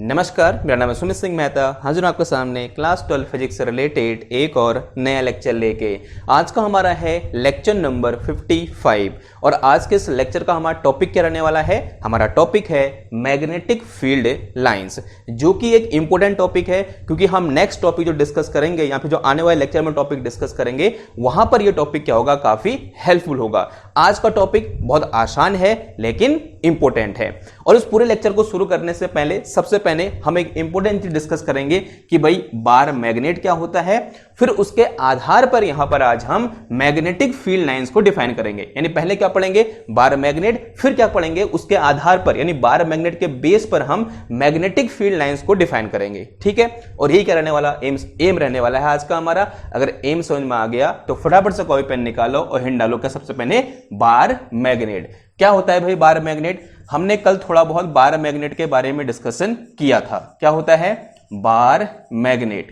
नमस्कार, मेरा नाम है सुमित सिंह मेहता। हाजिर हूं आपके सामने क्लास 12 फिजिक्स से रिलेटेड एक और नया लेक्चर लेके। आज का हमारा है लेक्चर नंबर 55 और आज के इस लेक्चर का हमारा टॉपिक क्या रहने वाला है। हमारा टॉपिक है मैग्नेटिक फील्ड लाइंस, जो कि एक इंपॉर्टेंट टॉपिक है क्योंकि हम नेक्स्ट टॉपिक जो डिस्कस करेंगे या फिर जो आने वाले लेक्चर में टॉपिक डिस्कस करेंगे वहां पर यह टॉपिक क्या होगा, काफी हेल्पफुल होगा। आज का टॉपिक बहुत आसान है लेकिन इंपॉर्टेंट है। और इस पूरे लेक्चर को शुरू करने से पहले सबसे पहले हम एक इंपॉर्टेंट चीज डिस्कस करेंगे कि भाई बार मैग्नेट क्या होता है, फिर उसके आधार पर यहां पर आज हम मैग्नेटिक फील्ड लाइंस को डिफाइन करेंगे। यानी पहले क्या पढ़ेंगे, बार मैग्नेट, फिर क्या पढ़ेंगे उसके आधार पर यानी बार मैग्नेट के बेस पर हम मैग्नेटिक फील्ड लाइंस को डिफाइन करेंगे। ठीक है, और यही क्या रहने वाला, एम रहने वाला है आज का हमारा। अगर एम समझ में आ गया तो फटाफट से कॉपी पेन निकालो और हिंट डालो कि सबसे पहले बार मैग्नेट क्या होता है। भाई बार मैग्नेट हमने कल थोड़ा बहुत बार मैग्नेट के बारे में डिस्कशन किया था। क्या होता है बार मैग्नेट,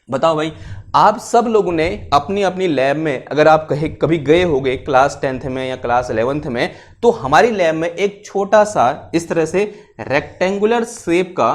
बताओ भाई। आप सब लोगों ने अपनी अपनी लैब में, अगर आप कभी गए होंगे क्लास 10th में या क्लास 11th में, तो हमारी लैब में एक छोटा सा इस तरह से रेक्टेंगुलर शेप का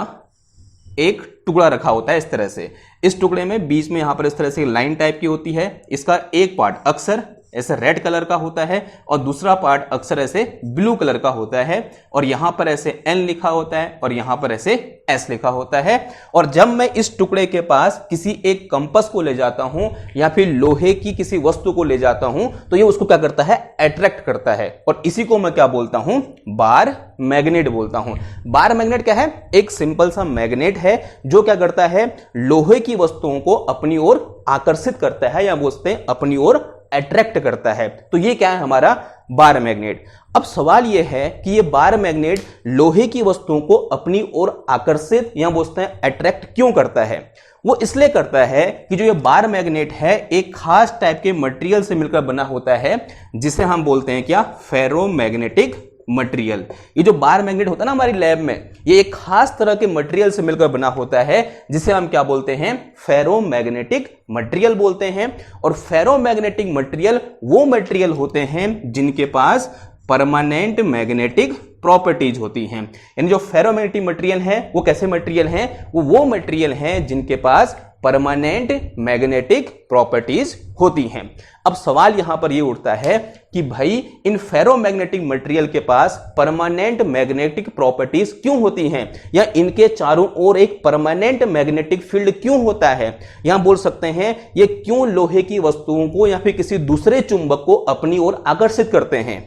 एक टुकड़ा रखा होता है। इस तरह से इस टुकड़े में बीच में यहां पर इस तरह से लाइन टाइप की होती है। इसका एक पार्ट अक्सर ऐसे रेड कलर का होता है और दूसरा पार्ट अक्सर ऐसे ब्लू कलर का होता है, और यहां पर ऐसे N लिखा होता है और यहां पर ऐसे S लिखा होता है। और जब मैं इस टुकड़े के पास किसी एक कंपास को ले जाता हूं या फिर लोहे की किसी वस्तु को ले जाता हूं तो ये उसको क्या करता है, अट्रैक्ट करता है, और इसी को मैं क्या बोलता हूं, बार मैग्नेट बोलता हूं। बार मैग्नेट क्या है, एक सिंपल सा मैग्नेट है जो क्या करता है, लोहे की वस्तुओं को अपनी ओर आकर्षित करता है या बोलते हैं अपनी ओर अट्रैक्ट करता है। तो ये क्या है हमारा बार मैग्नेट। अब सवाल यह है कि ये बार मैग्नेट लोहे की वस्तुओं को अपनी ओर आकर्षित या बोलते हैं अट्रैक्ट क्यों करता है। वो इसलिए करता है कि जो ये बार मैग्नेट है एक खास टाइप के मटेरियल से मिलकर बना होता है जिसे हम बोलते हैं क्या, फेरोमैग्नेटिक मटेरियल। ये जो बार मैग्नेट होता है ना हमारी लैब में, ये एक खास तरह के मटेरियल से मिलकर बना होता है जिसे हम क्या बोलते हैं, फेरोमैग्नेटिक मटेरियल बोलते हैं। और फेरोमैग्नेटिक मटेरियल वो मटेरियल होते हैं जिनके पास परमानेंट मैग्नेटिक प्रॉपर्टीज होती हैं। यानी जो फेरोमैग्नेटिक मटेरियल है वो कैसे मटेरियल हैं, वो मटेरियल हैं जिनके पास परमानेंट मैग्नेटिक प्रॉपर्टीज होती हैं। अब सवाल यहां पर यह उठता है कि भाई इन फेरोमैग्नेटिक मटेरियल के पास परमानेंट मैग्नेटिक प्रॉपर्टीज क्यों होती हैं, या इनके चारों ओर एक परमानेंट मैग्नेटिक फील्ड क्यों होता है। यहां बोल सकते हैं ये क्यों लोहे की वस्तुओं को या फिर किसी दूसरे चुंबक को अपनी ओर आकर्षित करते हैं।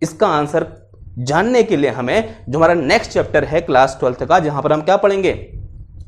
इसका आंसर जानने के लिए हमें जो हमारा नेक्स्ट चैप्टर है क्लास 12th का, जहां पर हम क्या पढ़ेंगे,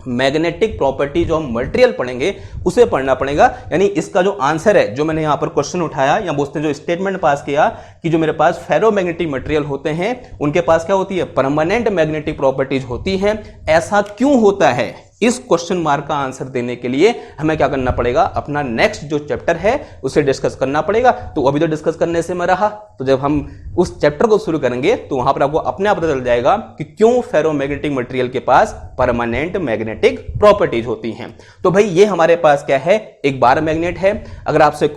मैग्नेटिक प्रॉपर्टी जो हम मटेरियल पढ़ेंगे उसे पढ़ना पड़ेगा। यानी इसका जो आंसर है, जो मैंने यहां पर क्वेश्चन उठाया या बोलते हैं जो स्टेटमेंट पास किया कि जो मेरे पास फेरोमैग्नेटिक मटेरियल होते हैं उनके पास क्या होती है, परमानेंट मैग्नेटिक प्रॉपर्टीज होती हैं। ऐसा क्यों होता है, इस क्वेश्चन मार्क का आंसर देने के लिए हमें क्या करना पड़ेगा, अपना नेक्स्ट जो चैप्टर है उसे डिस्कस करना पड़ेगा। तो अभी तो डिस्कस करने से मैं रहा, तो जब हम उस चैप्टर को शुरू करेंगे तो वहां पर आपको अपने आप पता चल जाएगा कि क्यों फेरोमैग्नेटिक मटेरियल के पास परमानेंट मैग्नेटिक प्रॉपर्टीज होती हैं। तो भाई ये हमारे पास क्या है, एक बार मैग्नेट है। अगर आपसे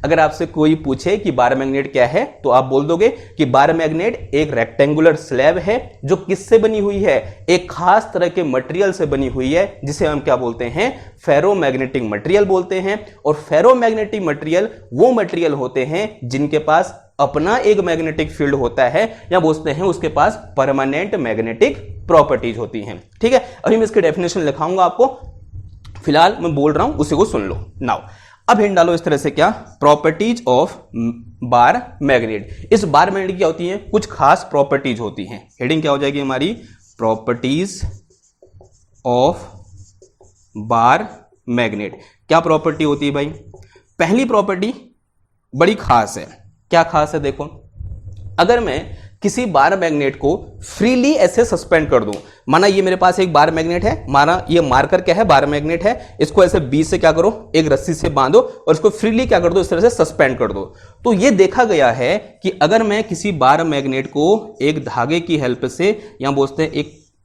अगर आपसे कोई पूछे कि बार मैग्नेट क्या है तो आप बोल दोगे कि बार मैग्नेट एक रेक्टेंगुलर स्लैब है जो किससे बनी हुई है, एक खास तरह के मटेरियल से बनी हुई है जिसे हम क्या बोलते हैं, फेरोमैग्नेटिक मटेरियल बोलते हैं। और फेरोमैग्नेटिक मटेरियल वो मटेरियल होते हैं जिनके पास अपना एक मैग्नेटिक फील्ड होता है या बोलते हैं उसके पास परमानेंट मैग्नेटिक प्रॉपर्टीज होती हैं। ठीक है, अभी मैं इसकी डेफिनेशन लिखाऊंगा आपको, फिलहाल मैं बोल रहा हूं उसी को सुन लो। नाउ अब हिंट डालो इस तरह से, क्या, प्रॉपर्टीज ऑफ बार मैग्नेट। इस बार मैग्नेट क्या होती है, कुछ खास प्रॉपर्टीज होती हैं। हेडिंग क्या हो जाएगी हमारी, प्रॉपर्टीज ऑफ बार मैग्नेट। क्या प्रॉपर्टी होती है भाई, पहली प्रॉपर्टी बड़ी खास है। क्या खास है, देखो, अगर मैं किसी बार मैग्नेट को फ्रीली ऐसे सस्पेंड कर दूं, माना ये मेरे पास एक बार मैग्नेट है, माना ये मार्कर क्या है, बार मैग्नेट है, इसको ऐसे बीच से क्या करो, एक रस्सी से बांधो और इसको फ्रीली क्या कर दो, इस तरह से सस्पेंड कर दो। तो ये देखा गया है कि अगर मैं किसी बार मैग्नेट को एक धागे की हेल्प से या बोलते हैं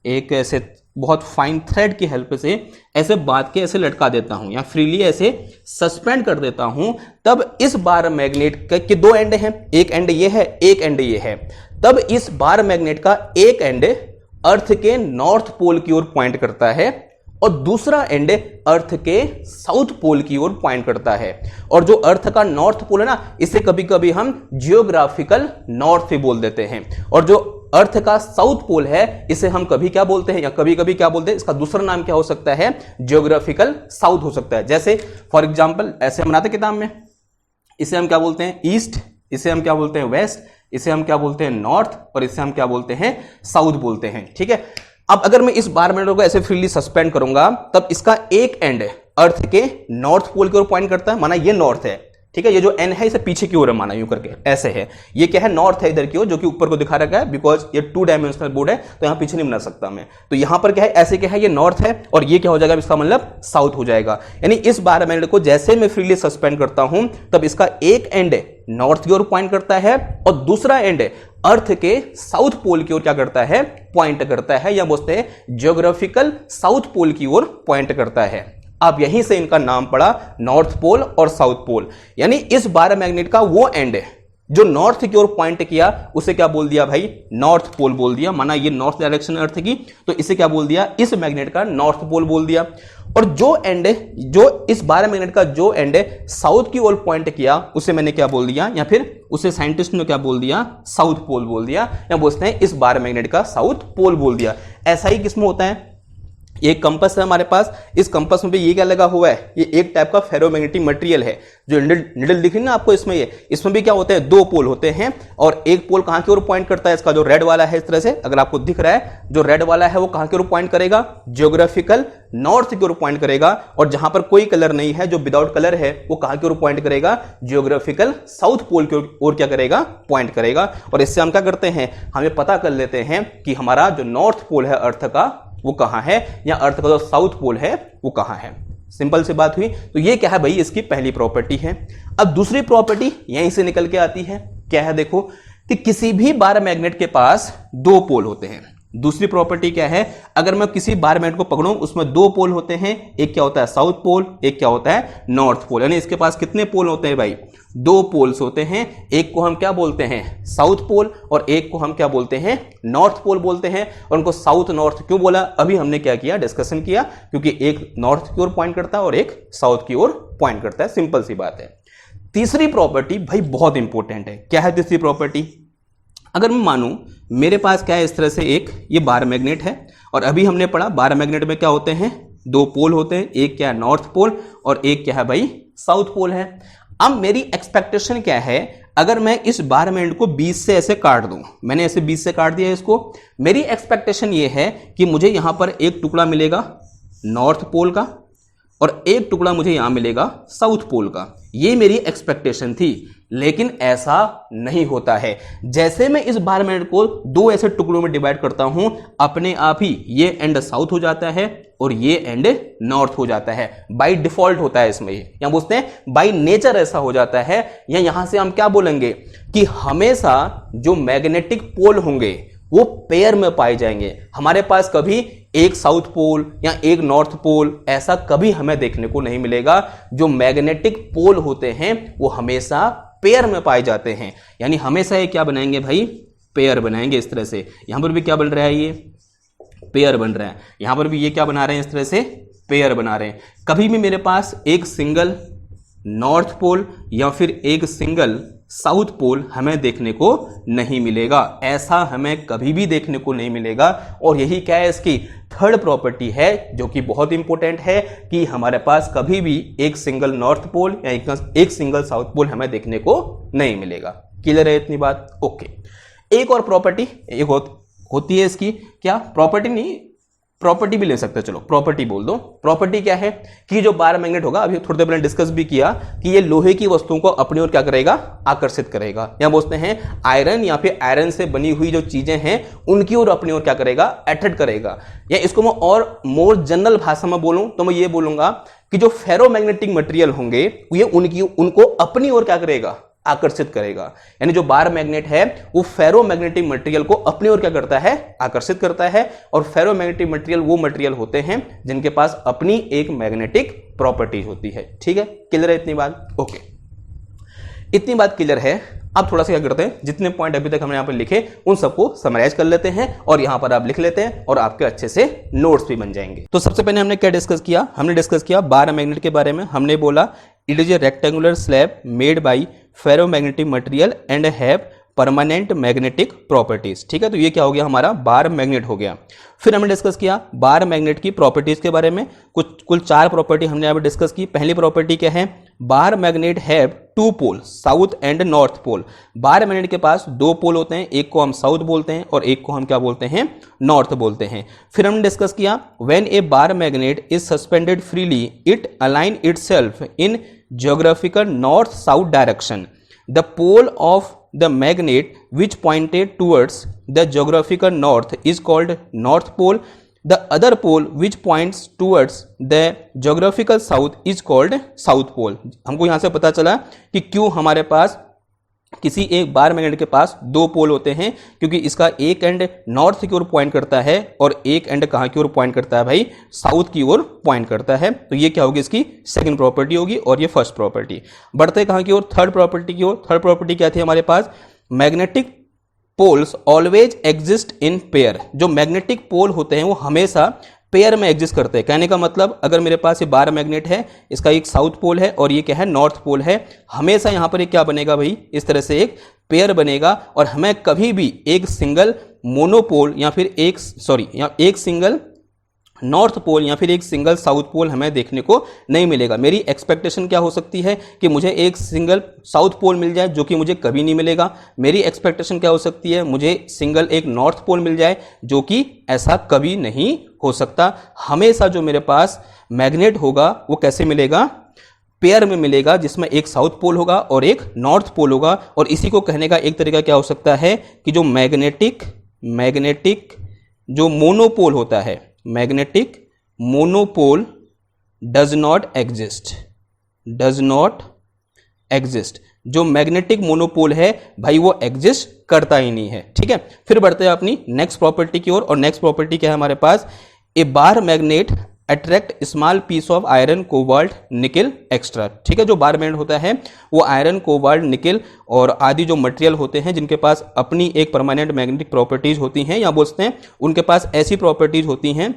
एक ऐसे बहुत फाइन थ्रेड की हेल्प से ऐसे बांध के ऐसे लटका देता हूं या फ्रीली ऐसे सस्पेंड कर देता हूं, तब इस बार मैग्नेट के दो एंड हैं, एक एंड ये है, एक एंड ये है, तब इस बार मैग्नेट का एक एंड अर्थ के नॉर्थ पोल की ओर पॉइंट करता है और दूसरा एंड अर्थ के साउथ पोल की ओर पॉइंट करता है। और जो अर्थ का नॉर्थ पोल है ना, इसे कभी कभी हम जियोग्राफिकल नॉर्थ भी बोल देते हैं, और जो अर्थ का साउथ पोल है इसे हम कभी क्या बोलते हैं या कभी कभी क्या बोलते हैं, इसका दूसरा नाम क्या हो सकता है, जियोग्राफिकल साउथ हो सकता है। जैसे फॉर एग्जांपल ऐसे हम बनाते किताब में, इसे हम क्या बोलते हैं ईस्ट, इसे हम क्या बोलते हैं वेस्ट, इसे हम क्या बोलते हैं नॉर्थ, और इसे हम क्या बोलते हैं साउथ बोलते हैं। ठीक है, अब अगर मैं इस बार मैग्नेट को ऐसे फ्रीली सस्पेंड करूंगा, तब इसका एक एंड अर्थ के नॉर्थ पोल की ओर पॉइंट करता है, माना ये नॉर्थ है, ठीक है, ये जो एन है इसे पीछे की ओर है, माना यूं करके ऐसे है, ये क्या है नॉर्थ है इधर की ओर, जो कि ऊपर को दिखा रखा है, बिकॉज ये 2 डायमेंशनल बोर्ड है तो यहां पीछे नहीं बना सकता मैं, तो यहां पर क्या है ऐसे क्या है, ये नॉर्थ है और ये क्या हो जाएगा, इसका मतलब साउथ हो जाएगा। यानी इस बार मैग्नेट को जैसे मैं फ्रीली सस्पेंड करता हूं, तब इसका एक एंड नॉर्थ की ओर पॉइंट करता है और दूसरा एंड अर्थ के साउथ पोल की ओर क्या करता है, पॉइंट करता है, या बोलते हैं ज्योग्राफिकल साउथ पोल की ओर पॉइंट करता है। अब यहीं से इनका नाम पड़ा नॉर्थ पोल और साउथ पोल। यानी इस बार मैग्नेट का वो एंड जो नॉर्थ की ओर पॉइंट किया उसे क्या बोल दिया भाई, नॉर्थ पोल बोल दिया, माना ये नॉर्थ डायरेक्शन अर्थ की, तो इसे क्या बोल दिया, इस मैग्नेट का नॉर्थ पोल बोल दिया। और जो एंड जो इस बार मैग्नेट का जो एंड साउथ की ओर पॉइंट किया उसे मैंने क्या बोल दिया, या फिर उसे साइंटिस्ट ने क्या बोल दिया, साउथ पोल बोल दिया, या बोलते हैं इस बार मैग्नेट का साउथ पोल बोल दिया। ऐसा ही किसमें होता है, एक कंपास है हमारे पास, इस कंपास में भी ये क्या लगा हुआ है, ये एक टाइप का फेरोमैग्नेटिक मटेरियल है, जो निडल दिख रही ना आपको इसमें, ये इसमें भी क्या होते हैं, 2 पोल होते हैं, और एक पोल कहां की ओर पॉइंट करता है, इसका जो रेड वाला है, इस तरह से अगर आपको दिख रहा है, जो रेड वाला है वो कहां की ओर पॉइंट करेगा, जियोग्राफिकल नॉर्थ की ओर पॉइंट करेगा, और जहां पर कोई कलर नहीं है, जो विदाउट कलर है, वो कहां की ओर पॉइंट करेगा, जियोग्राफिकल साउथ पोल की ओर क्या करेगा, पॉइंट करेगा। और इससे हम क्या करते हैं, हमें पता कर लेते हैं कि हमारा जो नॉर्थ पोल है अर्थ का वो कहां है, या अर्थ का जो साउथ पोल है वो कहां है। सिंपल सी बात हुई। तो ये क्या है भाई, इसकी पहली प्रॉपर्टी है। अब दूसरी प्रॉपर्टी यहीं से निकल के आती है, क्या है देखो, कि किसी भी बार मैग्नेट के पास 2 पोल होते हैं। दूसरी प्रॉपर्टी क्या है, अगर मैं किसी बार मैग्नेट को पकड़ूं उसमें 2 पोल होते हैं, एक क्या होता है साउथ पोल, एक क्या होता है नॉर्थ पोल। यानी इसके पास कितने पोल होते हैं भाई, 2 पोल्स होते हैं, एक को हम क्या बोलते हैं साउथ पोल और एक को हम क्या बोलते हैं नॉर्थ पोल बोलते हैं। और उनको साउथ नॉर्थ क्यों बोला, अभी हमने क्या किया, डिस्कशन किया, क्योंकि एक नॉर्थ की ओर पॉइंट करता है और एक साउथ की ओर पॉइंट करता है, सिंपल सी बात है। तीसरी प्रॉपर्टी भाई बहुत इंपॉर्टेंट है, क्या है तीसरी प्रॉपर्टी, अगर मैं मानूं मेरे पास क्या है इस तरह से एक ये बार मैग्नेट है, और अभी हमने पढ़ा बार मैग्नेट में क्या होते हैं, 2 पोल होते हैं, एक क्या है नॉर्थ पोल और एक क्या है भाई साउथ पोल है। अब मेरी एक्सपेक्टेशन क्या है, अगर मैं इस बार मैग्नेट को 20 से ऐसे काट दूं, मैंने ऐसे 20 से काट दिया इसको, मेरी एक्सपेक्टेशन ये है कि मुझे यहां पर एक टुकड़ा मिलेगा नॉर्थ पोल का और एक टुकड़ा मुझे यहां मिलेगा साउथ पोल का, ये मेरी एक्सपेक्टेशन थी। लेकिन ऐसा नहीं होता है। जैसे मैं इस बार मैग्नेट को 2 ऐसे टुकड़ों में डिवाइड करता हूं, अपने आप ही ये एंड साउथ हो जाता है और ये एंड नॉर्थ हो जाता है। बाय डिफॉल्ट होता है इसमें, या बोलते हैं बाय नेचर ऐसा हो जाता है। या यहां से हम क्या बोलेंगे कि हमेशा जो मैग्नेटिक पोल होंगे वो पेयर में पाए जाएंगे। हमारे पास कभी एक साउथ पोल या एक नॉर्थ पोल ऐसा कभी हमें देखने को नहीं मिलेगा। जो मैग्नेटिक पोल होते हैं वो हमेशा पेयर में पाए जाते हैं। यानी हमेशा ये क्या बनाएंगे भाई, पेयर बनाएंगे इस तरह से। यहां पर भी क्या बन रहा है, ये पेयर बन रहा है, यहां पर भी ये क्या बना रहे हैं, इस तरह से पेयर बना रहे हैं। कभी भी मेरे पास एक सिंगल नॉर्थ पोल या फिर एक सिंगल साउथ पोल हमें देखने को नहीं मिलेगा, ऐसा हमें कभी भी देखने को नहीं मिलेगा। और यही क्या है, इसकी थर्ड प्रॉपर्टी है जो कि बहुत इंपॉर्टेंट है, कि हमारे पास कभी भी एक सिंगल नॉर्थ पोल या एक सिंगल साउथ पोल हमें देखने को नहीं मिलेगा। क्लियर है इतनी बात, ओके। एक और प्रॉपर्टी एक होती है इसकी, क्या प्रॉपर्टी नहीं, प्रॉपर्टी भी ले सकते हैं, चलो प्रॉपर्टी बोल दो। प्रॉपर्टी क्या है कि जो बार मैग्नेट होगा, अभी थोड़ी देर पहले डिस्कस भी किया कि ये लोहे की वस्तुओं को अपनी ओर क्या करेगा, आकर्षित करेगा। या बोलते हैं आयरन या फिर आयरन से बनी हुई जो चीजें हैं उनकी ओर अपनी ओर क्या करेगा, अट्रैक्ट करेगा। या इसको मैं और मोर जनरल भाषा में बोलूं तो मैं ये बोलूंगा कि जो फेरोमैग्नेटिक मटेरियल होंगे ये उनको अपनी ओर क्या करेगा, आकर्षित करेगा। यानी जो बार मैग्नेट है वो फेरोमैग्नेटिक मटेरियल को अपनी ओर क्या करता है, आकर्षित करता है। और फेरोमैग्नेटिक मटेरियल वो मटेरियल होते हैं जिनके पास अपनी एक मैग्नेटिक प्रॉपर्टीज होती है। ठीक है, क्लियर है इतनी बात? ओके, इतनी बात क्लियर है। अब थोड़ा सा क्या करते हैं, जितने पॉइंट अभी तक हमने यहां पर लिखे उन सबको समराइज कर लेते हैं और यहां पर आप लिख लेते हैं और आपके अच्छे से नोट्स भी बन जाएंगे। तो सबसे पहले हमने क्या डिस्कस किया, हमने डिस्कस किया बार मैग्नेट के बारे में। हमने बोला it is a rectangular slab made by ferromagnetic material and have permanent magnetic properties. ठीक है, तो ये क्या हो गया, हमारा बार मैग्नेट हो गया। फिर हमने डिस्कस किया बार मैग्नेट की प्रॉपर्टीज के बारे में। कुल 4 प्रॉपर्टी हमने यहाँ पर डिस्कस की। पहली प्रॉपर्टी क्या है, bar magnet have 2 pole, south and north pole. Bar magnet के पास 2 पोल होते हैं, एक को हम साउथ बोलते हैं और एक को हम क्या बोलते हैं, नॉर्थ बोलते हैं। फिर हमने डिस्कस किया when a bar magnet is suspended freely it align itself in geographical north south direction. The pole of the magnet which pointed towards the geographical north is called north pole. The other pole which points towards the geographical south is called south pole. हमको यहां से पता चला कि क्यों हमारे पास किसी एक बार मैग्नेट के पास 2 पोल होते हैं, क्योंकि इसका एक एंड नॉर्थ की ओर पॉइंट करता है और एक एंड कहां की ओर पॉइंट करता है भाई, साउथ की ओर पॉइंट करता है। तो ये क्या होगी, इसकी सेकंड प्रॉपर्टी होगी और ये फर्स्ट प्रॉपर्टी। बढ़ते कहां की ओर, थर्ड प्रॉपर्टी की ओर। थर्ड प्रॉपर्टी क्या थी हमारे पास, magnetic poles always exist in pair. जो मैग्नेटिक पोल होते हैं वो हमेशा पेयर में एग्जिस्ट करते हैं। कहने का मतलब अगर मेरे पास ये बार मैग्नेट है, इसका एक साउथ पोल है और ये क्या है, नॉर्थ पोल है, हमेशा यहां पर एक क्या बनेगा भाई, इस तरह से एक पेयर बनेगा। और हमें कभी भी एक सिंगल मोनोपोल या फिर एक सिंगल नॉर्थ पोल या फिर एक सिंगल साउथ पोल हमें देखने को नहीं मिलेगा। मेरी एक्सपेक्टेशन क्या हो सकती है कि मुझे एक सिंगल साउथ पोल मिल जाए, जो कि मुझे कभी नहीं मिलेगा। मेरी एक्सपेक्टेशन क्या हो सकती है, मुझे सिंगल एक नॉर्थ पोल मिल जाए, जो कि ऐसा कभी नहीं हो सकता। हमेशा जो मेरे पास मैग्नेट होगा वो कैसे मिलेगा, पेयर में मिलेगा, जिसमें एक साउथ पोल होगा और एक नॉर्थ पोल होगा। और इसी को कहने का एक तरीका क्या हो सकता है कि जो मैग्नेटिक जो मोनोपोल होता है, magnetic monopole does not exist. जो मैग्नेटिक मोनोपोल है भाई वो एग्जिस्ट करता ही नहीं है। ठीक है, फिर बढ़ते हैं अपनी नेक्स्ट प्रॉपर्टी की ओर। और नेक्स्ट प्रॉपर्टी क्या है हमारे पास, a bar magnet attract small piece of iron cobalt nickel extra. ठीक है, जो बार मैग्नेट होता है वो आयरन कोबाल्ट निकल और आदि जो मटेरियल होते हैं जिनके पास अपनी एक परमानेंट मैग्नेटिक प्रॉपर्टीज होती हैं, या बोलते हैं उनके पास ऐसी प्रॉपर्टीज होती हैं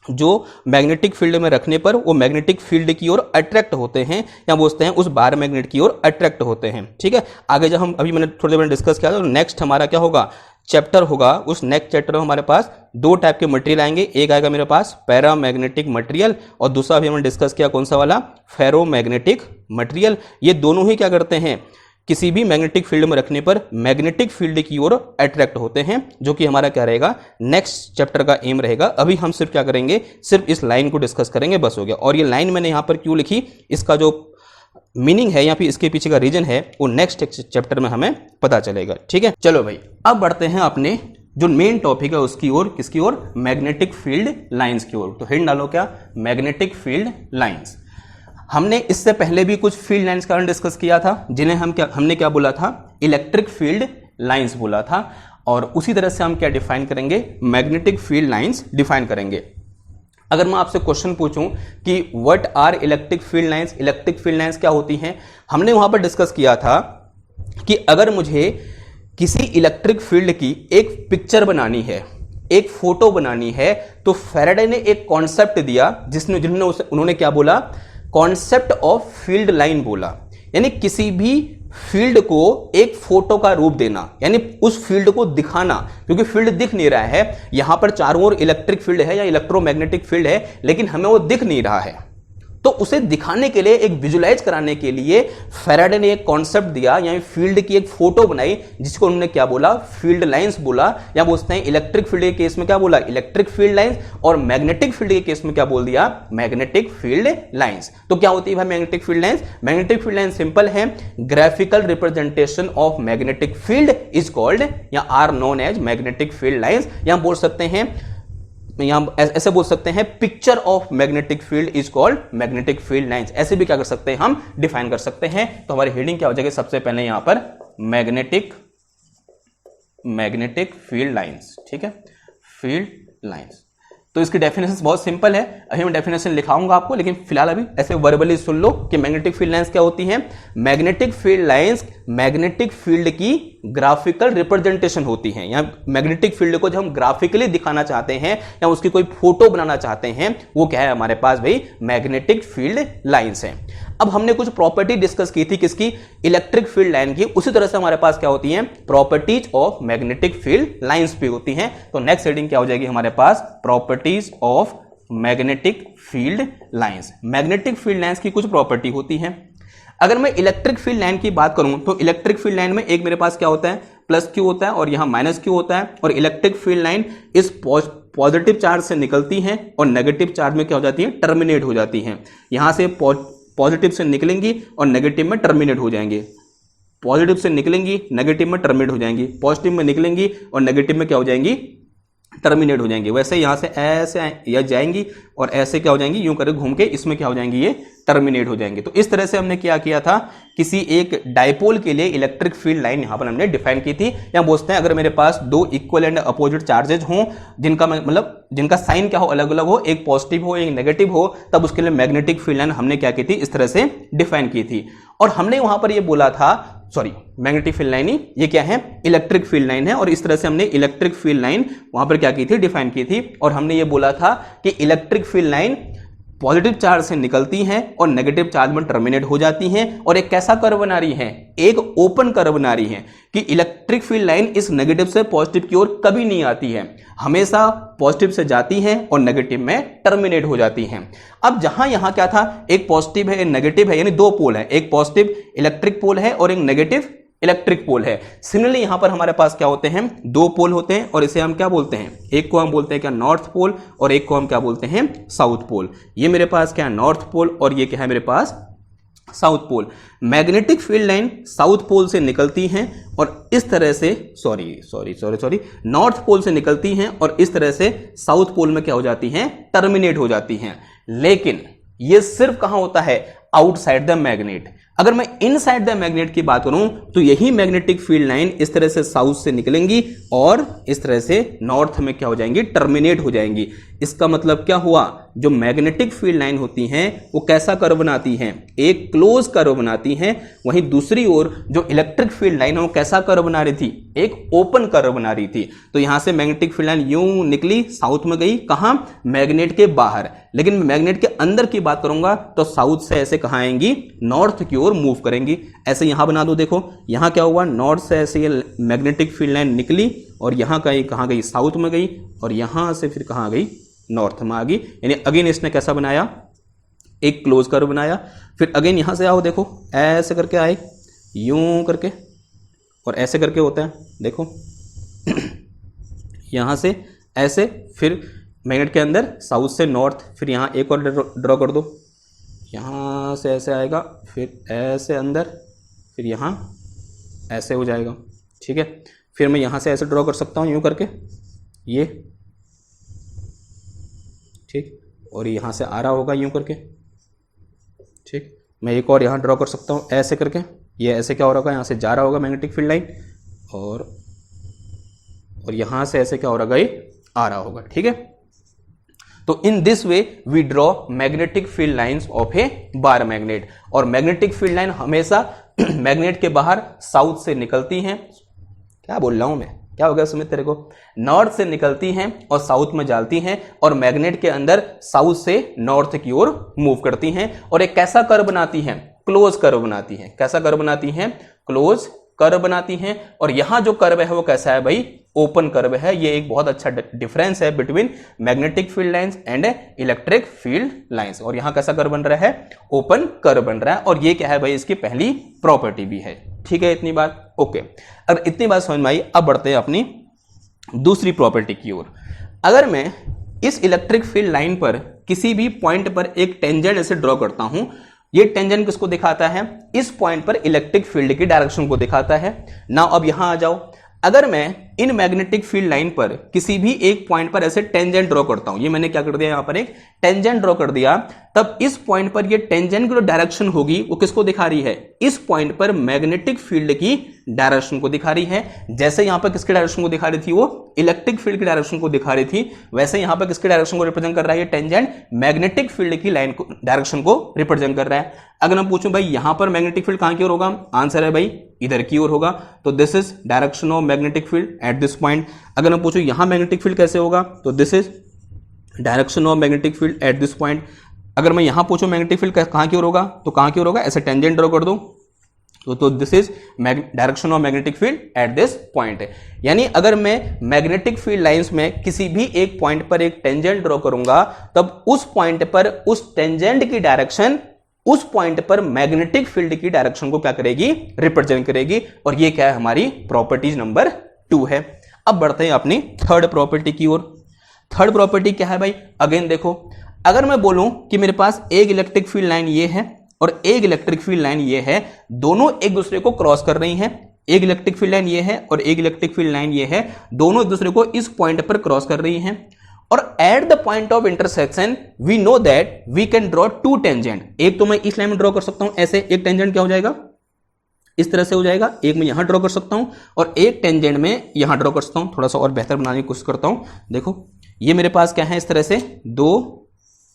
जो मैग्नेटिक फील्ड में रखने पर वो मैग्नेटिक फील्ड की ओर अट्रैक्ट होते हैं, या बोलते हैं उस बार मैग्नेट की ओर अट्रैक्ट होते हैं। ठीक है, आगे जब हम अभी मैंने थोड़ी देर डिस्कस किया, तो नेक्स्ट हमारा क्या होगा, चैप्टर होगा। उस नेक्स्ट चैप्टर में हमारे पास 2 टाइप के मटेरियल आएंगे। एक आएगा मेरे पास पैरामैग्नेटिक मटेरियल और दूसरा भी हमने डिस्कस किया कौन सा वाला, फेरोमैग्नेटिक मटेरियल। ये दोनों ही क्या करते हैं, किसी भी मैग्नेटिक फील्ड में रखने पर मैग्नेटिक फील्ड की ओर अट्रैक्ट होते हैं, जो कि हमारा क्या रहेगा, नेक्स्ट चैप्टर का एम रहेगा। अभी हम सिर्फ क्या करेंगे, सिर्फ इस लाइन को डिस्कस करेंगे, बस हो गया। और ये लाइन मैंने यहां पर क्यों लिखी, इसका जो मीनिंग है या फिर इसके पीछे का रीजन है वो नेक्स्ट चैप्टर में हमें पता चलेगा। ठीक है, चलो भाई अब बढ़ते हैं अपने जो मेन टॉपिक है उसकी ओर, किसकी ओर, मैग्नेटिक फील्ड लाइंस की ओर। तो हिंट डालो क्या, मैग्नेटिक फील्ड लाइंस। हमने इससे पहले भी कुछ फील्ड लाइंस का डिस्कस किया था, जिन्हें हमने क्या बोला था, इलेक्ट्रिक फील्ड लाइंस बोला था। और उसी तरह से हम क्या डिफाइन करेंगे, मैग्नेटिक फील्ड लाइंस डिफाइन करेंगे। अगर मैं आपसे क्वेश्चन पूछूं कि what are electric field lines, electric field lines क्या होती हैं, हमने वहां पर डिस्कस किया था कि अगर मुझे किसी इलेक्ट्रिक फील्ड की एक पिक्चर बनानी है, एक फोटो बनानी है, तो फैराडे ने एक कॉन्सेप्ट दिया उन्होंने क्या बोला, कॉन्सेप्ट ऑफ फील्ड लाइन बोला। यानी किसी भी फील्ड को एक फोटो का रूप देना, यानी उस फील्ड को दिखाना, क्योंकि फील्ड दिख नहीं रहा है, यहां पर चारों ओर इलेक्ट्रिक फील्ड है या इलेक्ट्रोमैग्नेटिक फील्ड है, लेकिन हमें वो दिख नहीं रहा है। तो उसे दिखाने के लिए, एक विजुलाइज कराने के लिए फैराडे ने एक कॉन्सेप्ट दिया, यानी फील्ड की एक फोटो बनाई, जिसको उन्होंने क्या बोला, फील्ड लाइंस बोला। या बोलते हैं इलेक्ट्रिक फील्ड के केस में क्या बोला, इलेक्ट्रिक फील्ड लाइंस, और मैग्नेटिक फील्ड के केस में क्या बोल दिया, मैग्नेटिक फील्ड लाइंस। तो क्या होती है भाई magnetic field lines, magnetic field lines simple है, graphical representation of magnetic field is called या are known as magnetic field lines. या बोल सकते हैं यहाँ ऐसे बोल सकते हैं, picture of magnetic field is called magnetic field lines. ऐसे भी क्या कर सकते हैं, हम डिफाइन कर सकते हैं। तो हमारी हेडिंग क्या हो जाएगी, सबसे पहले यहां पर मैग्नेटिक फील्ड लाइंस, ठीक है, फील्ड लाइंस। तो इसकी डेफिनेशन बहुत सिंपल है, अभी मैं डेफिनेशन लिखाऊंगा आपको, लेकिन फिलहाल अभी ऐसे वर्बली सुन लो कि मैग्नेटिक फील्ड लाइंस क्या होती हैं। Magnetic field lines magnetic field की ग्राफिकल रिप्रेजेंटेशन होती हैं। यहाँ मैग्नेटिक फील्ड को जब हम ग्राफिकली दिखाना चाहते हैं या उसकी कोई फोटो बनाना चाहते हैं, वो क्या है हमारे पास भाई, मैग्नेटिक फील्ड लाइंस है। अब हमने कुछ प्रॉपर्टी डिस्कस की थी किसकी, इलेक्ट्रिक फील्ड लाइन की। उसी तरह से हमारे पास क्या होती हैं, properties of magnetic field lines भी होती हैं। तो नेक्स्ट हेडिंग क्या हो जाएगी हमारे पास, properties of magnetic field lines. Magnetic field lines की कुछ प्रॉपर्टी होती हैं। अगर मैं इलेक्ट्रिक फील्ड लाइन की बात करूं तो इलेक्ट्रिक फील्ड लाइन में एक मेरे पास क्या होता है, प्लस क्यू होता है और यहां माइनस क्यू होता है। और इलेक्ट्रिक फील्ड लाइन इस पॉजिटिव चार्ज से निकलती हैं और नेगेटिव चार्ज में क्या हो जाती है, टर्मिनेट हो जाती हैं। यहां से पॉजिटिव से निकलेंगी और नेगेटिव में टर्मिनेट हो जाएंगे, पॉजिटिव से निकलेंगी नेगेटिव में टर्मिनेट हो जाएंगी, पॉजिटिव में निकलेंगी और नेगेटिव में क्या हो जाएंगी, टर्मिनेट हो जाएंगी। वैसे यहां से ऐसे या जाएंगी और ऐसे क्या हो जाएंगी, यूं करके घूम के इसमें क्या हो जाएंगी, ये टर्मिनेट हो जाएंगे। तो इस तरह से हमने क्या किया था, किसी एक डायपोल के लिए इलेक्ट्रिक फील्ड लाइन यहां पर हमने डिफाइन की थी। या बोलते हैं अगर मेरे पास दो इक्वल एंड अपोजिट चार्जेज हों, जिनका मतलब जिनका साइन क्या हो, अलग अलग हो, एक पॉजिटिव हो एक नेगेटिव हो, तब उसके लिए मैग्नेटिक फील्ड लाइन हमने क्या की थी, इस तरह से डिफाइन की थी। और हमने वहां पर ये बोला था, सॉरी मैग्नेटिक फील्ड लाइन ही ये क्या है, इलेक्ट्रिक फील्ड लाइन है। और इस तरह से हमने इलेक्ट्रिक फील्ड लाइन वहां पर क्या की थी, डिफाइन की थी। और हमने ये बोला था कि electric field line positive charge से निकलती हैं और नेगेटिव चार्ज में टर्मिनेट हो जाती हैं। और एक कैसा कर्व बना रही है, एक ओपन कर्व बना रही है कि इलेक्ट्रिक फील्ड लाइन इस नेगेटिव से पॉजिटिव की ओर कभी नहीं आती है, हमेशा पॉजिटिव से जाती हैं और नेगेटिव में टर्मिनेट हो जाती हैं। अब जहां यहां क्या था, एक पॉजिटिव है एक नेगेटिव है, यानी दो पोल है, एक पॉजिटिव इलेक्ट्रिक पोल है और एक नेगेटिव इलेक्ट्रिक पोल है। सिमिलरली यहां पर हमारे पास क्या होते हैं, दो पोल होते हैं और इसे हम क्या बोलते हैं, एक को हम बोलते हैं क्या, नॉर्थ पोल, और एक को हम क्या बोलते हैं, साउथ पोल। ये मेरे पास क्या है, नॉर्थ पोल, और ये क्या है मेरे पास, south pole. Magnetic field line south pole से निकलती हैं और इस तरह से सॉरी नॉर्थ पोल से निकलती हैं और इस तरह से साउथ पोल में क्या हो जाती हैं, टर्मिनेट हो जाती हैं। लेकिन ये सिर्फ कहां होता है, आउटसाइड द मैग्नेट। अगर मैं इनसाइड द मैग्नेट की बात करूं तो यही मैग्नेटिक फील्ड लाइन इस तरह से साउथ से निकलेंगी और इस तरह से नॉर्थ में क्या हो जाएंगी, टर्मिनेट हो जाएंगी। इसका मतलब क्या हुआ, जो मैग्नेटिक फील्ड लाइन होती हैं वो कैसा कर्व बनाती हैं, एक क्लोज कर्व बनाती हैं। वहीं दूसरी ओर जो इलेक्ट्रिक फील्ड लाइन है वो कैसा कर्व बना रही थी, एक ओपन कर्व बना रही थी। तो यहां से मैग्नेटिक फील्ड लाइन यूं निकली, साउथ में गई, कहां, मैग्नेट के बाहर। लेकिन मैग्नेट के अंदर की बात करूंगा तो साउथ से ऐसे कहां आएंगी, नॉर्थ की ओर मूव करेंगी। ऐसे यहां बना दो, देखो यहां क्या हुआ, नॉर्थ से ऐसे ये मैग्नेटिक फील्ड लाइन निकली और यहां कहां गई, साउथ में गई, और यहां से फिर कहां गई, नॉर्थ में आ गई। यानी अगेन इसने कैसा बनाया, एक क्लोज कर्व बनाया। फिर अगेन यहां से आओ, देखो ऐसे करके आए, यूं करके और ऐसे करके होता है, देखो यहां से ऐसे, फिर मैग्नेट के अंदर साउथ से नॉर्थ, फिर यहां एक और ड्रॉ कर दो, यहां से ऐसे आएगा, फिर ऐसे अंदर, फिर यहां ऐसे हो जाएगा, ठीक है। फिर मैं यहां से ऐसे ड्रॉ कर सकता हूं यूं करके, ये ठीक, और यहां से आ रहा होगा यूं करके, ठीक। मैं एक और यहां ड्रॉ कर सकता हूं ऐसे करके, ये ऐसे क्या हो रहा होगा, यहां से जा रहा होगा मैग्नेटिक फील्ड लाइन, और यहां से ऐसे क्या हो रहा होगा, आ रहा होगा, ठीक है। तो in this way we draw magnetic field lines of a bar magnet. और मैग्नेटिक फील्ड लाइन हमेशा मैग्नेट के बाहर साउथ से निकलती हैं, क्या बोल रहा हूं मैं, क्या हो गया सुमित तेरे को, नॉर्थ से निकलती हैं और साउथ में जाती हैं, और मैग्नेट के अंदर साउथ से नॉर्थ की ओर मूव करती हैं। और एक कैसा कर्व बनाती हैं, क्लोज कर्व बनाती हैं। कैसा कर्व बनाती हैं, क्लोज कर्व बनाती हैं। और यहां जो कर्व है वो कैसा है भाई, ओपन कर्व है। ये एक बहुत अच्छा डिफरेंस है between magnetic field lines and electric field lines. और यहां कैसा कर्व बन रहा है, ओपन कर्व बन रहा है। और ये क्या है भाई, इसकी पहली प्रॉपर्टी भी है, ठीक है। इतनी बात ओके। अगर इतनी बात समझ में आई, अब बढ़ते हैं अपनी दूसरी प्रॉपर्टी की ओर। अगर मैं इस इलेक्ट्रिक फील्ड लाइन पर किसी भी पॉइंट पर एक टेंजेंट ऐसे ड्रॉ करता हूं, ये टेंजेंट किसको दिखाता है, इस पॉइंट पर इलेक्ट्रिक फील्ड की डायरेक्शन को दिखाता है ना। अब यहां आ जाओ, अगर मैं इन मैग्नेटिक फील्ड लाइन पर किसी भी एक पॉइंट पर ऐसे टेंजेंट ड्रॉ करता हूं, ये मैंने क्या कर दिया यहां पर एक टेंजेंट ड्रॉ कर दिया, तब इस पॉइंट पर ये टेंजेंट की जो डायरेक्शन होगी वो किसको दिखा रही है, इस पॉइंट पर मैग्नेटिक फील्ड की डायरेक्शन को दिखा रही है। जैसे यहां पर किसकी डायरेक्शन को दिखा रही थी, वो इलेक्ट्रिक फील्ड की डायरेक्शन को दिखा रही थी, वैसे यहां पर किसकी डायरेक्शन को रिप्रेजेंट कर रहा है, ये टेंजेंट मैग्नेटिक फील्ड की लाइन को डायरेक्शन को रिप्रेजेंट कर रहा है। अगर मैं पूछूं भाई यहां पर मैग्नेटिक फील्ड कहां की ओर होगा, आंसर है भाई इधर की ओर होगा, तो this is direction of magnetic field at this point. अगर मैं पूछूं यहां मैग्नेटिक फील्ड कैसे होगा, तो this is direction of magnetic field at this point. अगर मैं यहां पूछूं मैग्नेटिक फील्ड कहां की ओर होगा, तो कहां की ओर होगा, ऐसे टेंजेंट ड्रॉ कर दो, तो this is direction of magnetic field at this point. यानी अगर मैं मैग्नेटिक फील्ड लाइंस में किसी भी एक पॉइंट पर एक टेंजेंट ड्रॉ करूंगा, तब उस पॉइंट पर उस टेंजेंट की डायरेक्शन उस पॉइंट पर मैग्नेटिक फील्ड की डायरेक्शन को क्या करेगी, रिप्रेजेंट करेगी। और ये क्या है, हमारी प्रॉपर्टीज नंबर 2 है। अब बढ़ते हैं अपनी थर्ड प्रॉपर्टी की ओर। थर्ड प्रॉपर्टी क्या है भाई, अगेन देखो, अगर मैं बोलूं कि मेरे पास एक इलेक्ट्रिक फील्ड लाइन ये है और एक इलेक्ट्रिक फील्ड लाइन ये है, दोनों एक दूसरे को क्रॉस कर रही हैं, एक इलेक्ट्रिक फील्ड लाइन ये है और एक इलेक्ट्रिक फील्ड लाइन ये है, दोनों एक दूसरे को इस पॉइंट पर क्रॉस कर रही हैं, और at the point of intersection we know that we can draw two tangent. एक तो मैं इस लाइन में ड्रॉ कर सकता हूं, ऐसे एक टेंजेंट क्या हो जाएगा, इस तरह से हो जाएगा, एक मैं यहां ड्रॉ कर सकता हूं और एक टेंजेंट में यहां ड्रॉ कर सकता हूं। थोड़ा सा और बेहतर बनाने की कोशिश करता हूं। देखो ये मेरे पास क्या है, इस तरह से दो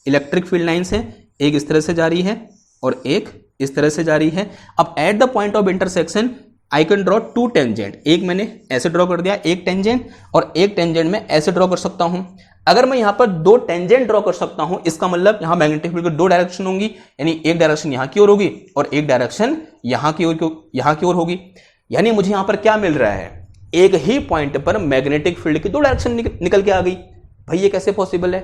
इलेक्ट्रिक फील्ड लाइंस है, एक इस तरह से जा रही है और एक इस तरह से जा रही है। अब eight the point of intersection I can draw two tangent, एक मैंने ऐसे ड्रॉ कर दिया एक टेंजेंट, और एक टेंजेंट में ऐसे ड्रॉ कर सकता हूं। अगर मैं यहां पर दो टेंजेंट ड्रॉ कर सकता हूं, इसका मतलब यहां मैग्नेटिक फील्ड की दो डायरेक्शन होंगी, यानी एक डायरेक्शन यहां की ओर होगी और एक डायरेक्शन यहां की ओर होगी। यानी मुझे यहां पर क्या मिल रहा है, एक ही पॉइंट पर मैग्नेटिक फील्ड की दो डायरेक्शन निकल के आ गई। भाई ये कैसे पॉसिबल है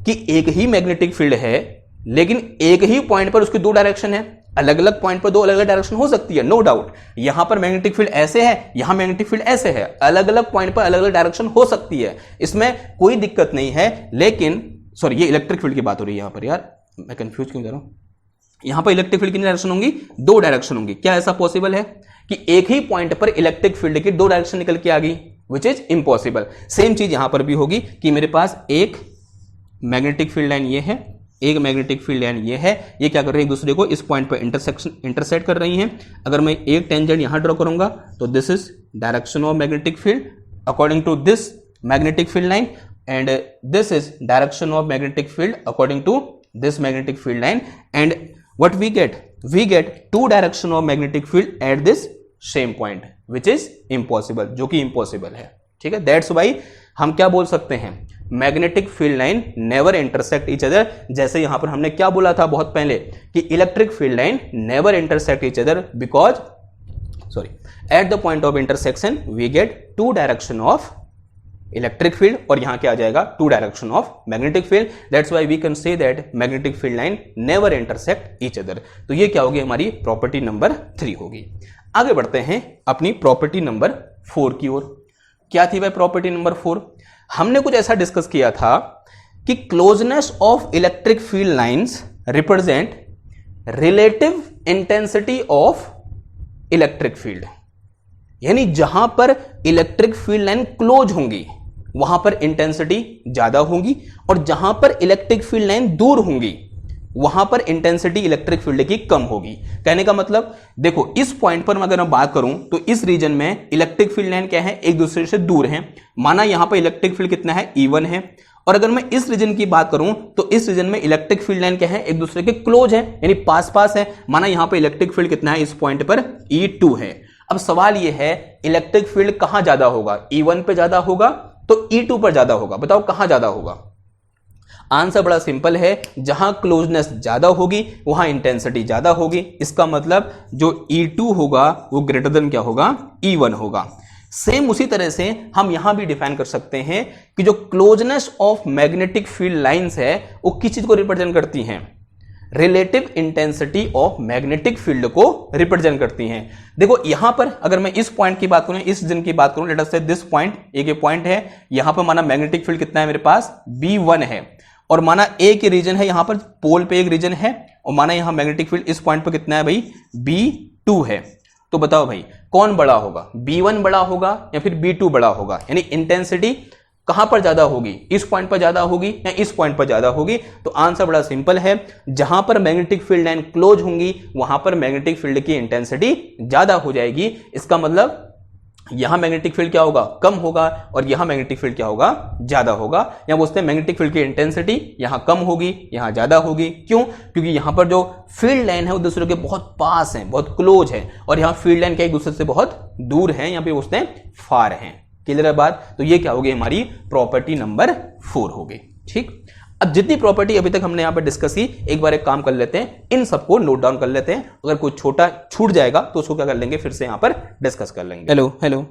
कि एक ही मैग्नेटिक फील्ड है लेकिन एक ही पॉइंट पर उसकी दो डायरेक्शन है। अलग अलग पॉइंट पर दो अलग अलग डायरेक्शन हो सकती है, नो डाउट। यहां पर मैग्नेटिक फील्ड ऐसे है, यहां मैग्नेटिक फील्ड ऐसे है, अलग अलग पॉइंट पर अलग अलग डायरेक्शन हो सकती है, इसमें कोई दिक्कत नहीं है। लेकिन सॉरी, ये इलेक्ट्रिक फील्ड की बात हो रही है यहां पर, यार मैं कंफ्यूज क्यों जा रहा हूं। यहां पर इलेक्ट्रिक फील्ड कितनी डायरेक्शन होंगी, दो डायरेक्शन होंगी। क्या ऐसा पॉसिबल है कि एक ही पॉइंट पर इलेक्ट्रिक फील्ड की दो डायरेक्शन निकल के आ गई, विच इज इंपॉसिबल। सेम चीज यहां पर भी होगी कि मेरे पास एक मैग्नेटिक फील्ड लाइन ये है, एक मैग्नेटिक फील्ड लाइन ये है, ये क्या कर रही है, एक दूसरे को इस पॉइंट पर इंटरसेक्ट कर रही हैं। अगर मैं एक टेंजेंट यहां ड्रॉ करूंगा तो this is direction of magnetic field according to this magnetic field line, and this is direction of magnetic field according to this magnetic field line, and what we get two direction of magnetic field at this same point, which is impossible, जो कि impossible है। ठीक है, that's why हम क्या बोल सकते हैं, magnetic field line never intersect each other. जैसे यहां पर हमने क्या बोला था बहुत पहले कि electric field line never intersect each other because at the point of intersection we get two direction of electric field, और यहां क्या आ जाएगा, two direction of magnetic field. That's why we can say that magnetic field line never intersect each other. तो ये क्या होगी, हमारी प्रॉपर्टी नंबर 3 होगी। आगे बढ़ते हैं अपनी प्रॉपर्टी नंबर 4 की ओर। क्या थी भाई प्रॉपर्टी नंबर 4? हमने कुछ ऐसा डिस्कस किया था कि closeness of electric field lines represent relative intensity of electric field. यानी जहां पर इलेक्ट्रिक फील्ड लाइन क्लोज होंगी वहां पर इंटेंसिटी ज्यादा होगी, और जहां पर इलेक्ट्रिक फील्ड लाइन दूर होंगी वहां पर इंटेंसिटी इलेक्ट्रिक फील्ड की कम होगी। कहने का मतलब देखो, इस पॉइंट पर अगर मैं बात करूं तो इस रीजन में इलेक्ट्रिक फील्ड लाइन क्या है, एक दूसरे से दूर है। माना यहां पर इलेक्ट्रिक फील्ड कितना है, E1 है, और अगर मैं इस रीजन की बात करूं तो इस रीजन में इलेक्ट्रिक फील्ड लाइन क्या है, एक दूसरे के क्लोज है, यानी पास पास है। माना यहां पर इलेक्ट्रिक फील्ड कितना है, इस पॉइंट पर E2 है। अब सवाल यह है इलेक्ट्रिक फील्ड कहां ज्यादा होगा, E1 पे ज्यादा होगा तो E2 पर ज्यादा होगा। बताओ कहां ज्यादा होगा? आंसर बड़ा सिंपल है, जहां क्लोजनेस ज्यादा होगी वहां इंटेंसिटी ज्यादा होगी। इसका मतलब जो E2 होगा वो ग्रेटर देन क्या होगा, E1 होगा। सेम उसी तरह से हम यहां भी डिफाइन कर सकते हैं कि जो closeness of magnetic field lines है वो किस चीज को रिप्रेजेंट करती हैं, relative intensity of magnetic field को रिप्रेजेंट करती हैं। देखो यहां पर अगर मैं इस पॉइंट की बात करूं, इस रीजन की बात करूं, लेट अस से दिस पॉइंट, एक पॉइंट है, यहां पर माना मैग्नेटिक फील्ड कितना है मेरे पास, B1 है, और माना एक ही रीजन है, यहां पर पोल पे एक रीजन है, और माना यहां मैग्नेटिक फील्ड इस पॉइंट पर कितना है भाई, B2 है। तो बताओ भाई कौन बड़ा होगा, B1 बड़ा होगा या फिर B2 बड़ा होगा, यानी इंटेंसिटी कहां पर ज्यादा होगी, इस पॉइंट पर ज्यादा होगी या इस पॉइंट पर ज्यादा होगी। तो आंसर बड़ा सिंपल है, जहां पर मैग्नेटिक फील्ड लाइन क्लोज होंगी वहां पर मैग्नेटिक फील्ड की इंटेंसिटी ज्यादा हो जाएगी। इसका मतलब यहां मैग्नेटिक फील्ड क्या होगा, कम होगा, और यहां मैग्नेटिक फील्ड क्या होगा, ज्यादा होगा। यहां बोलते हैं मैग्नेटिक फील्ड की इंटेंसिटी यहां कम होगी, यहां ज्यादा होगी। क्यों? क्योंकि यहां पर जो फील्ड लाइन है वो दूसरे के बहुत पास है, बहुत क्लोज है, और यहां फील्ड लाइन क्या एक दूसरे से बहुत दूर है, यहां पे बोलते हैं फार है। क्लियर है बात? तो ये क्या होगी, हमारी प्रॉपर्टी नंबर 4 होगी। ठीक, अब जितनी प्रॉपर्टी अभी तक हमने यहां पर डिस्कस की, एक बार एक काम कर लेते हैं, इन सबको नोट डाउन कर लेते हैं। अगर कोई छोटा छूट जाएगा तो उसको क्या कर लेंगे, फिर से यहां पर डिस्कस कर लेंगे। हेलो,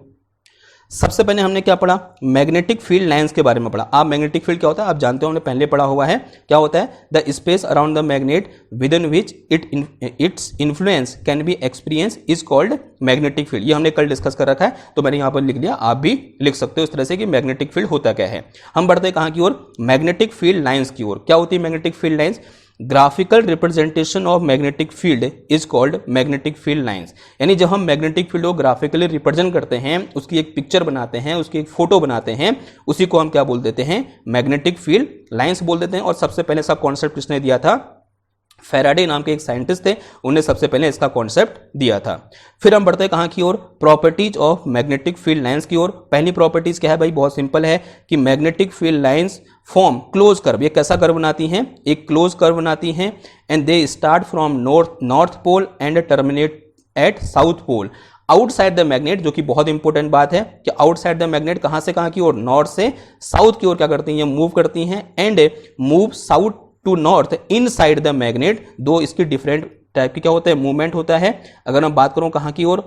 सबसे पहले हमने क्या पढ़ा, मैग्नेटिक फील्ड लाइंस के बारे में पढ़ा। आप मैग्नेटिक फील्ड क्या होता है आप जानते हो, हमने पहले पढ़ा हुआ है। क्या होता है, the space around the magnet with in which its influence can be experience is called magnetic field. ये हमने कल डिस्कस कर रखा है, तो मैंने यहां पर लिख लिया, आप भी लिख सकते हो इस तरह से कि मैग्नेटिक फील्ड होता क्या है। हम बढ़ते हैं कहां की ओर, मैग्नेटिक फील्ड लाइंस की ओर। क्या होती है magnetic field lines, graphical representation of magnetic field is called magnetic field lines. यानी जब हम मैग्नेटिक फील्ड को ग्राफिकली रिप्रेजेंट करते हैं, उसकी एक पिक्चर बनाते हैं, उसकी एक फोटो बनाते हैं, उसी को हम क्या बोल देते हैं, मैग्नेटिक फील्ड लाइंस बोल देते हैं। और सबसे पहले इसका कॉन्सेप्ट किसने दिया था, फैराडे नाम के एक साइंटिस्ट थे, उन्हें सबसे पहले इसका कॉन्सेप्ट दिया था। फिर हम बढ़ते हैं कहां की ओर, properties of magnetic field lines की ओर। पहली प्रॉपर्टीज क्या है भाई, बहुत सिंपल है कि magnetic field lines form close curve. ये कैसा कर्व बनाती हैं, एक क्लोज कर्व बनाती हैं, and they start from north pole and terminate at south pole outside the magnet. जो कि बहुत इंपॉर्टेंट बात है कि आउटसाइड द मैग्नेट कहां से कहां की ओर, नॉर्थ से साउथ की ओर क्या करती हैं, मूव करती हैं, and move south to north inside the magnet. दो इसकी डिफरेंट टाइप की क्या होता है, मूवमेंट होता है। अगर मैं बात करूं कहां की ओर,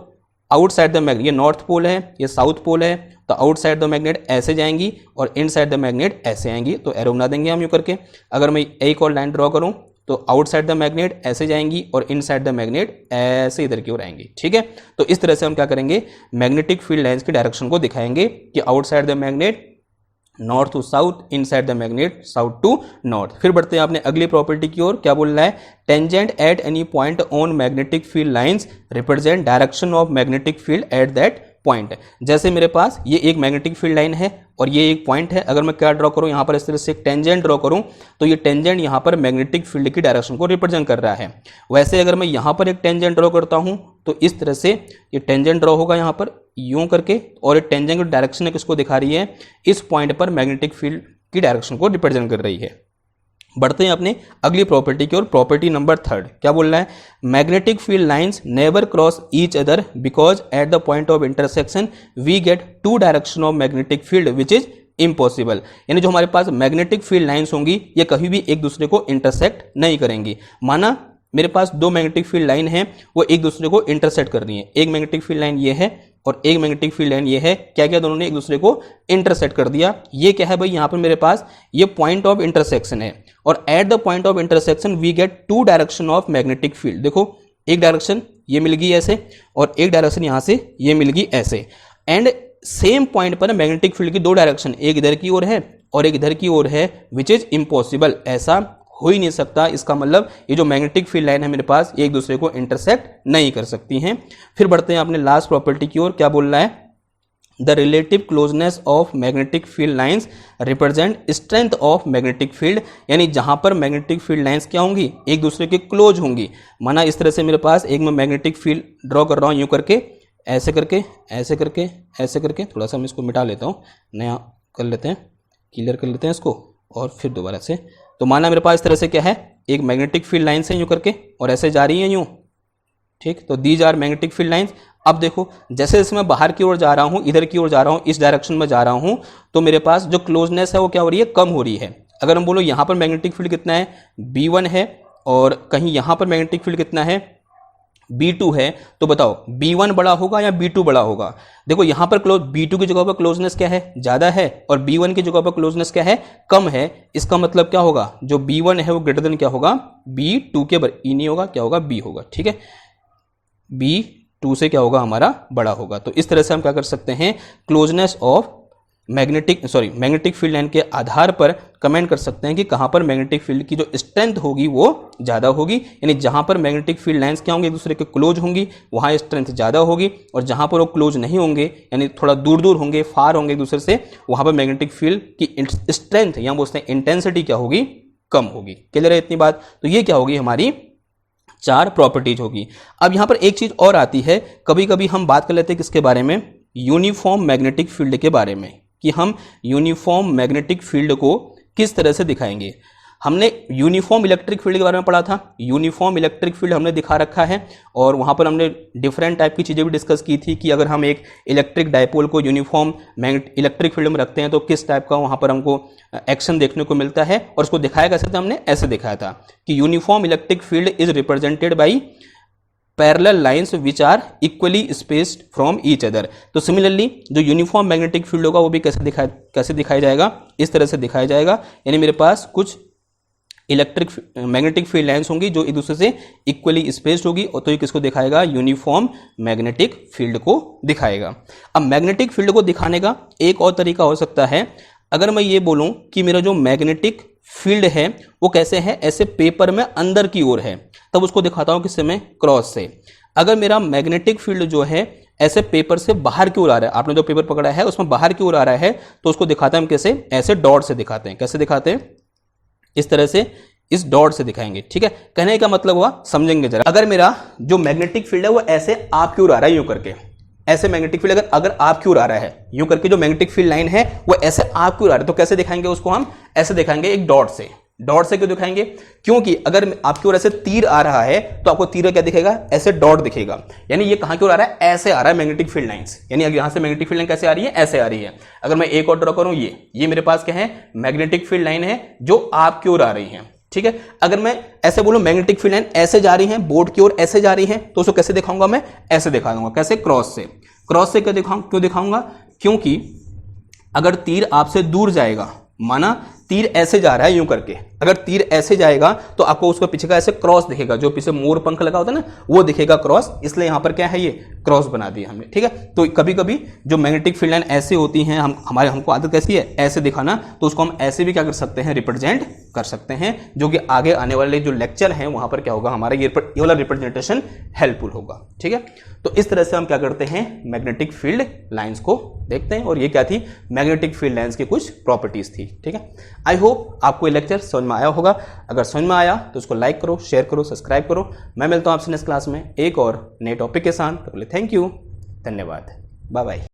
आउटसाइड द मैग्नेट, ये नॉर्थ पोल है, ये साउथ पोल है, तो आउटसाइड द मैग्नेट ऐसे जाएंगी और इनसाइड द मैग्नेट ऐसे आएंगी। तो एरो बना देंगे हम यूं करके। अगर मैं एक और लाइन ड्रॉ करूं तो आउटसाइड द मैग्नेट ऐसे जाएंगी और इनसाइड द मैग्नेट ऐसे इधर की ओर आएंगी। ठीक है, तो इस तरह से हम क्या करेंगे, मैग्नेटिक फील्ड लाइंस की डायरेक्शन को दिखाएंगे कि outside the magnet north to south, inside the magnet south to north. फिर बढ़ते हैं अपने अगली प्रॉपर्टी की ओर। क्या बोल रहा है, tangent at any point on magnetic field lines represent direction of magnetic field at that point. जैसे मेरे पास ये एक मैग्नेटिक फील्ड लाइन है और ये एक पॉइंट है, अगर मैं क्या ड्रॉ करूं यहां पर इस तरह से एक टेंजेंट ड्रॉ करूं तो ये टेंजेंट यहां पर मैग्नेटिक फील्ड की डायरेक्शन को रिप्रेजेंट कर रहा है। वैसे अगर मैं यहां पर एक टेंजेंट ड्रॉ करता हूं तो इस तरह से ये टेंजेंट ड्रॉ होगा यहां पर यूं करके, और ये टेंजेंट की डायरेक्शन किसको दिखा रही है, इस पॉइंट पर मैग्नेटिक फील्ड की डायरेक्शन को रिप्रेजेंट कर रही है। बढ़ते हैं अपने अगली प्रॉपर्टी की ओर, प्रॉपर्टी नंबर 3। क्या बोल रहा है, magnetic field lines never cross each other because at the point of intersection we get two direction of magnetic field which is impossible. यानी जो हमारे पास मैग्नेटिक फील्ड लाइंस होंगी ये कभी भी एक दूसरे को इंटरसेक्ट नहीं करेंगी। माना मेरे पास दो मैग्नेटिक फील्ड लाइन है, वो एक दूसरे को इंटरसेक्ट कर रही है। एक मैग्नेटिक फील्ड लाइन ये है और एक मैग्नेटिक फील्ड लाइन ये है। क्या क्या, दोनों ने एक दूसरे को इंटरसेक्ट कर दिया। ये क्या है भाई, यहाँ पर मेरे पास ये पॉइंट ऑफ इंटरसेक्शन है, और at the point of intersection we get two direction of magnetic field. देखो एक डायरेक्शन ये मिल गई ऐसे, और एक डायरेक्शन यहाँ से ये मिल गई ऐसे, एंड सेम पॉइंट पर मैग्नेटिक फील्ड की दो डायरेक्शन, एक इधर की ओर है और एक इधर की ओर है, विच इज इम्पॉसिबल। ऐसा हो ही नहीं सकता। इसका मतलब ये जो मैग्नेटिक फील्ड लाइन है मेरे पास, ये एक दूसरे को इंटरसेक्ट नहीं कर सकती हैं। फिर बढ़ते हैं अपने लास्ट प्रॉपर्टी की ओर। क्या बोल रहा है, the relative closeness of magnetic field lines represent strength of magnetic field. यानी जहां पर मैग्नेटिक फील्ड लाइंस क्या होंगी, एक दूसरे के क्लोज होंगी। माना इस तरह से मेरे पास एक मैं मैग्नेटिक फील्ड ड्रॉ कर रहा हूं यूं करके, ऐसे करके, ऐसे करके, ऐसे करके, थोड़ा सा मैं इसको मिटा लेता हूं, नया कर लेते हैं, क्लियर कर लेते हैं इसको, और फिर दोबारा से। तो माना मेरे पास इस तरह से क्या है, एक मैग्नेटिक फील्ड लाइन से यूं करके और ऐसे जा रही है यूं। ठीक, तो these are magnetic field lines. अब देखो जैसे जैसे मैं बाहर की ओर जा रहा हूं, इधर की ओर जा रहा हूं, इस डायरेक्शन में जा रहा हूं, तो मेरे पास जो क्लोजनेस है वो क्या हो रही है, कम हो रही है। अगर हम बोलो यहां पर मैग्नेटिक फील्ड कितना है, B1 है, और कहीं यहां पर मैग्नेटिक फील्ड कितना है, B2 है, तो बताओ B1 बड़ा होगा या B2 बड़ा होगा। देखो यहां पर B2 की जगह पर क्लोजनेस क्या है, ज्यादा है, और B1 की जगह पर क्लोजनेस क्या है, कम है। इसका मतलब क्या होगा, जो B1 है वो ग्रेटर देन क्या होगा, B2 के बराबर। ई नहीं होगा, क्या होगा, B होगा। ठीक है, B2 से क्या होगा, हमारा बड़ा होगा। तो इस तरह से हम क्या कर सकते हैं, closeness of magnetic field line के आधार पर कमेंट कर सकते हैं कि कहाँ पर मैग्नेटिक फील्ड की जो स्ट्रेंथ होगी वो ज़्यादा होगी, यानी जहाँ पर मैग्नेटिक फील्ड लाइंस क्या होंगे, एक दूसरे के क्लोज होंगी, वहाँ स्ट्रेंथ ज़्यादा होगी, और जहाँ पर वो क्लोज नहीं होंगे यानी थोड़ा दूर दूर होंगे, फार होंगे एक दूसरे से, वहाँ पर मैग्नेटिक फील्ड की स्ट्रेंथ या बोलते हैं इंटेंसिटी क्या होगी, कम होगी। क्लियर है इतनी बात? तो ये क्या होगी, हमारी 4 प्रॉपर्टीज होगी। अब यहाँ पर एक चीज़ और आती है, कभी कभी हम बात कर लेते हैं किसके बारे में, यूनिफॉर्म मैग्नेटिक फील्ड के बारे में, कि हम यूनिफॉर्म मैग्नेटिक फील्ड को किस तरह से दिखाएंगे। हमने यूनिफॉर्म इलेक्ट्रिक फील्ड के बारे में पढ़ा था, यूनिफॉर्म इलेक्ट्रिक फील्ड हमने दिखा रखा है, और वहाँ पर हमने डिफरेंट टाइप की चीज़ें भी डिस्कस की थी कि अगर हम एक इलेक्ट्रिक डायपोल को यूनिफॉर्म इलेक्ट्रिक फील्ड में रखते हैं तो किस टाइप का वहाँ पर हमको एक्शन देखने को मिलता है, और उसको दिखाया कैसे था, हमने ऐसे दिखाया था कि uniform electric field is represented by parallel lines which are equally spaced from each other. तो सिमिलरली जो यूनिफॉर्म मैग्नेटिक फील्ड होगा वो भी कैसे दिखाया जाएगा, इस तरह से दिखाया जाएगा, यानी मेरे पास कुछ मैग्नेटिक फील्ड लाइंस होंगी जो एक दूसरे से इक्वली स्पेस्ड होगी, और तो ये किसको दिखाएगा, यूनिफॉर्म मैग्नेटिक फील्ड को दिखाएगा। अब मैग्नेटिक फील्ड को दिखाने का एक और तरीका हो सकता है, अगर मैं ये बोलूं कि मेरा जो मैग्नेटिक फील्ड है वो कैसे है, ऐसे पेपर में अंदर की ओर है, तब उसको दिखाता हूं किससे, मैं क्रॉस से। अगर मेरा मैग्नेटिक फील्ड जो है ऐसे पेपर से बाहर की ओर आ रहा है, आपने जो पेपर पकड़ा है उसमें बाहर की ओर आ रहा है, तो उसको दिखाते हैं हम कैसे, ऐसे डॉट से दिखाते हैं। कैसे दिखाते हैं, इस तरह से, इस डॉट से दिखाएंगे। ठीक है, कहने का मतलब हुआ, समझेंगे जरा। अगर मेरा जो मैग्नेटिक फील्ड है वो ऐसे आपकी ओर आ रहा है यूं करके, ऐसे मैग्नेटिक फील्ड अगर आपकी ओर आ रहा है यूं करके, जो मैग्नेटिक फील्ड लाइन है वो ऐसे आपकी ओर आ रहा है, तो कैसे दिखाएंगे उसको, हम ऐसे दिखाएंगे, एक डॉट से। डॉट से क्यों दिखाएंगे, क्योंकि अगर आपकी ओर ऐसे तीर आ रहा है तो आपको तीर क्या दिखेगा, ऐसे डॉट दिखेगा, यानी ये कहां की ओर आ रहा है, ऐसे आ रहा है मैग्नेटिक फील्ड लाइंस, यानी यहां से मैग्नेटिक फील्ड लाइन कैसे आ रही है, ऐसे आ रही है। अगर मैं एक और ड्रॉ करूं, ये मेरे पास क्या है, मैग्नेटिक फील्ड लाइन है जो आपकी ओर आ रही है। ठीक है, अगर मैं ऐसे बोलूं मैग्नेटिक फील्ड लाइन ऐसे जा रही है, बोर्ड की ओर ऐसे जा रही है, तो उसको कैसे दिखाऊंगा, मैं ऐसे दिखा दूंगा। कैसे, क्रॉस से। क्रॉस से क्यों दिखाऊंगा, क्योंकि अगर तीर आपसे दूर जाएगा, माना तीर ऐसे जा रहा है यूं करके, अगर तीर ऐसे जाएगा तो आपको उसका पीछे का ऐसे क्रॉस दिखेगा, जो पीछे मोर पंख लगा होता है ना, वो दिखेगा क्रॉस, इसलिए यहां पर क्या है, ये क्रॉस बना दिया हमने। ठीक है, तो कभी कभी जो मैग्नेटिक फील्ड लाइन ऐसे होती हैं, हमको आदत कैसी है, ऐसे दिखाना, तो उसको हम ऐसे भी क्या कर सकते हैं, रिप्रेजेंट कर सकते हैं, जो कि आगे आने वाले जो लेक्चर हैं वहां पर क्या होगा, हमारा ये वाला रिप्रेजेंटेशन हेल्पफुल होगा। ठीक है, तो इस तरह से हम क्या करते हैं, मैग्नेटिक फील्ड लाइंस को देखते हैं, और ये क्या थी, मैग्नेटिक फील्ड लाइंस की कुछ प्रॉपर्टीज थी। ठीक है, आई होप आपको ये लेक्चर समझ में आया होगा। अगर समझ में आया तो उसको लाइक करो, शेयर करो, सब्सक्राइब करो। मैं मिलता हूं आपसे नेक्स्ट क्लास में एक और नए टॉपिक के साथ। तो बोले थैंक यू, धन्यवाद, बाय बाय।